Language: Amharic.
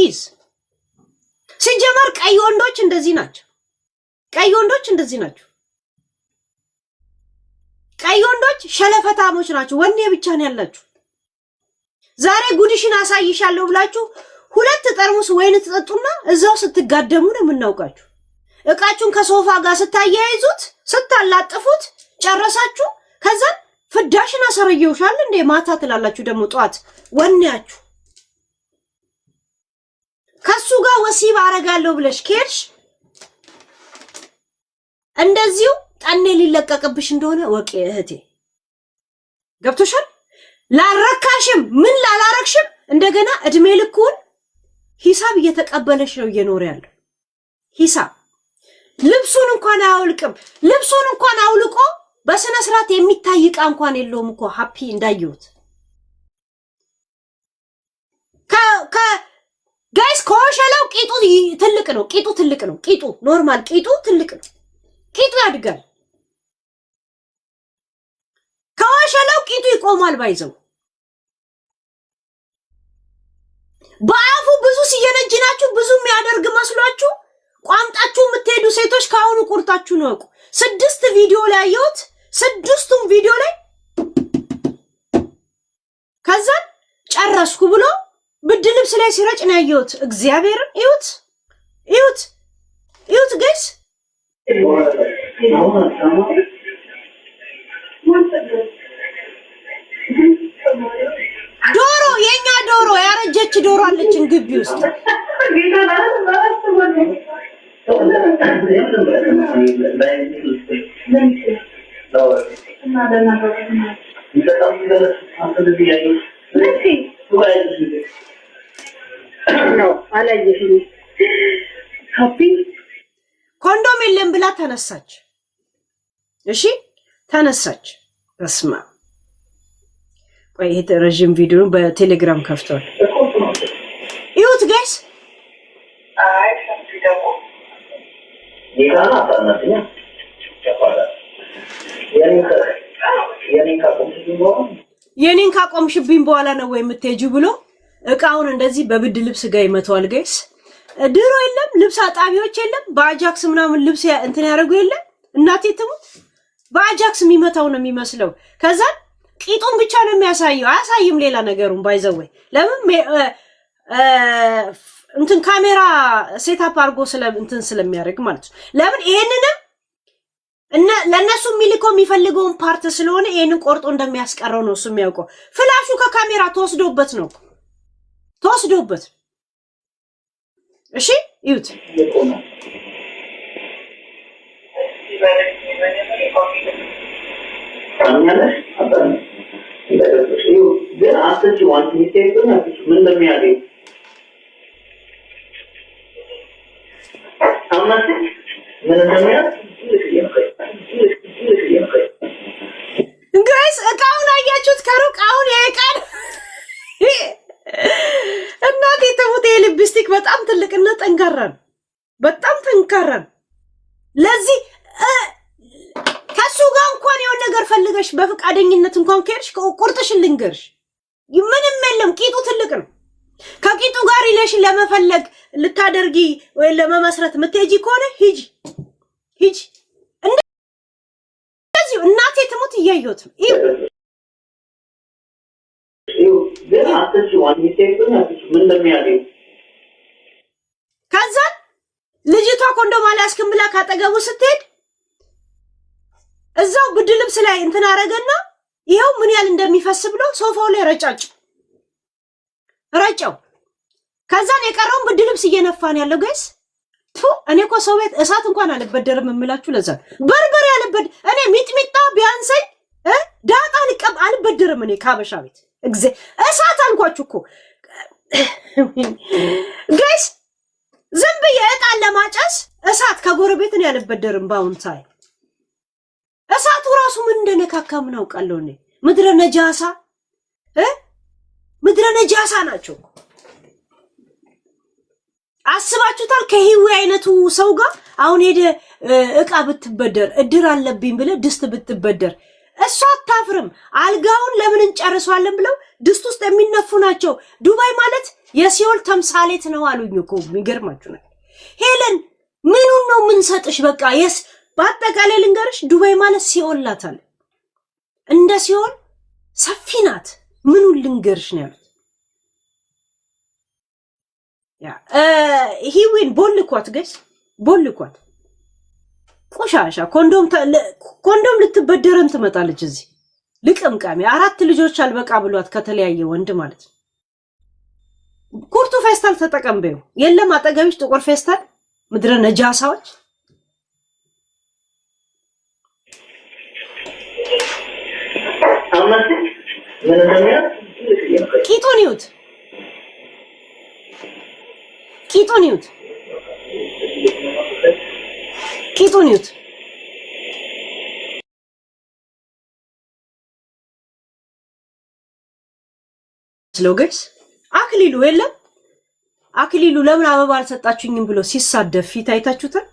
ፕሊዝ ሲጀመር ቀይ ወንዶች እንደዚህ ናቸው። ቀይ ወንዶች እንደዚህ ናቸው። ቀይ ወንዶች ሸለፈታሞች ናቸው። ወኔ ብቻ ነው ያላችሁ። ዛሬ ጉድሽን አሳይሻለሁ ብላችሁ 2 ጠርሙስ ወይን ትጠጡና እዛው ስትጋደሙ ነው የምናውቃችሁ። እቃችሁን ከሶፋ ጋር ስታያይዙት ስታላጥፉት ጨረሳችሁ። ከዛ ፍዳሽን አሰረየውሻል እንዴ ማታ ትላላችሁ። ደግሞ ጧት ወኔያችሁ ከሱ ጋር ወሲብ አረጋለሁ ብለሽ ከሄድሽ እንደዚሁ ጠኔ ሊለቀቅብሽ እንደሆነ ወቂ እህቴ። ገብቶሻል? ላረካሽም ምን ላላረክሽም እንደገና እድሜ ልኩን ሂሳብ እየተቀበለሽ ነው እየኖረ ያለው። ሂሳብ ልብሱን እንኳን አያውልቅም። ልብሱን እንኳን አውልቆ በስነ ስርዓት የሚታይ ዕቃ እንኳን የለውም እኮ ሃፒ እንዳየሁት። ጋይስ ኮሸለው ቂጡ ትልቅ ነው። ቂጡ ትልቅ ነው። ቂጡ ኖርማል ቂጡ ትልቅ ነው። ቂጡ ያድጋል። ከወሸለው ቂጡ ይቆማል። ባይዘው በአፉ ብዙ ሲየነጅናችሁ ብዙ የሚያደርግ መስሏችሁ ቋምጣችሁ የምትሄዱ ሴቶች ካሁኑ ቁርጣችሁ ነው። 6 ቪዲዮ ላይ ያየሁት 6ቱም ቪዲዮ ላይ ከዛ ጨረስኩ ብሎ ብድ ልብስ ላይ ሲረጭ ነው ያየሁት። እግዚአብሔርን እዩት እዩት እዩት ጋይስ። ዶሮ የኛ ዶሮ ያረጀች ዶሮ አለችን ግቢ ውስጥ። ኮንዶም የለም ብላ ተነሳች። እሺ ተነሳች። በስማ ቆይ ይሄ ረጅም ቪዲዮ በቴሌግራም ከፍቷል። ይሁት ጋይስ አይ ሰምተው ይጋና ታናኛ ተፋላ የኔን ካቆምሽብኝ በኋላ ነው ወይ የምትሄጂው ብሎ እቃውን እንደዚህ በብድ ልብስ ጋር ይመታዋል ጋይስ። ድሮ የለም ልብስ አጣቢዎች የለም በአጃክስ ምናምን ልብስ እንትን ያደርጉ የለም። እናቴ ትሙት በአጃክስ የሚመታው ነው የሚመስለው። ከዛ ቂጡን ብቻ ነው የሚያሳየው፣ አያሳይም ሌላ ነገሩን። ባይዘው ለምን እንትን ካሜራ ሴታፕ አድርጎ እንትን ስለሚያደርግ ማለት ነው። ለምን ይሄንንም ለነሱ የሚልከው የሚፈልገውን ፓርት ስለሆነ ይሄንን ቆርጦ እንደሚያስቀረው ነው እሱ የሚያውቀው። ፍላሹ ከካሜራ ተወስዶበት ነው ተወስዶበት። እሺ ይዩት ግን አስተጂ ዋንት ሚስቴክና ምን እንደሚያደርግ አማት ምን እንደሚያደርግ ጋይስ እቃውን አያችሁት ከሩቅ? አሁን የቃል እናቴ ተሙት የሊፕስቲክ በጣም ትልቅና ጠንካራ ነው። በጣም ጠንካራ ነው። ለዚህ ከሱ ጋር እንኳን የሆነ ነገር ፈልገሽ በፍቃደኝነት እንኳን ከሄድሽ ቁርጥሽን ልንገርሽ ምንም የለም። ቂጡ ትልቅ ነው። ከቂጡ ጋር ሪሌሽን ለመፈለግ ልታደርጊ ወይ ለመመስረት የምትሄጂ ከሆነ ሂጂ ሂጂ። እንደዚህ እናቴ ትሙት እያየሁት ነው። ከዛ ልጅቷ ኮንዶም አልያዝክም ብላ ካጠገቡ ስትሄድ እዛው ብድ ልብስ ላይ እንትን አረገና ይሄው ምን ያህል እንደሚፈስ ብሎ ሶፋው ላይ ረጨው። ከዛን የቀረውን ብድ ልብስ እየነፋን ያለው ጋይስ እኔ እኮ ሰው ቤት እሳት እንኳን አልበደርም የምላችሁ ለዛ በርበሬ እኔ ሚጥሚጣ ቢያንሰኝ ዳጣ አልበደርም እኔ ካበሻ ቤት እሳት አልኳችሁ እኮ ጋይስ። ዝም ብዬ እጣን ለማጨስ እሳት ከጎረቤት ነው ያልበደርም። ባውን ታይ እሳቱ ራሱ ምን እንደነካካ ምን አውቃለሁ እኔ። ምድረ ነጃሳ ናቸው። አስባችሁታል? ከህዊ አይነቱ ሰው ጋር አሁን ሄደ እቃ ብትበደር እድር አለብኝ ብለ ድስት ብትበደር እሷ አታፍርም። አልጋውን ለምን እንጨርሷለን ብለው ድስት ውስጥ የሚነፉ ናቸው። ዱባይ ማለት የሲኦል ተምሳሌት ነው አሉኝ እኮ። የሚገርማችሁ ነገር ሄለን ምኑን ነው የምንሰጥሽ? በቃ በአጠቃላይ ልንገርሽ ዱባይ ማለት ሲኦል ናታል። እንደ ሲኦል ሰፊ ናት። ምኑን ልንገርሽ ነው ያሉት። ሂዊን ቦልኳት ገስ ቦልኳት ቆሻሻ ኮንዶም ልትበደረን ትመጣለች እዚህ ልቅምቃሚ 4 ልጆች አልበቃ ብሏት ከተለያየ ወንድ ማለት ነው። ኩርቱ ፌስታል ተጠቀምበው የለም አጠገብሽ ጥቁር ፌስታል ምድረ ነጃሳዎች አማት ምን እንደሚያ ቂጦኒውት ስሎገስ አክሊሉ የለም አክሊሉ ለምን አበባ አልሰጣችሁኝም ብሎ ሲሳደብ ፊት አይታችሁታል።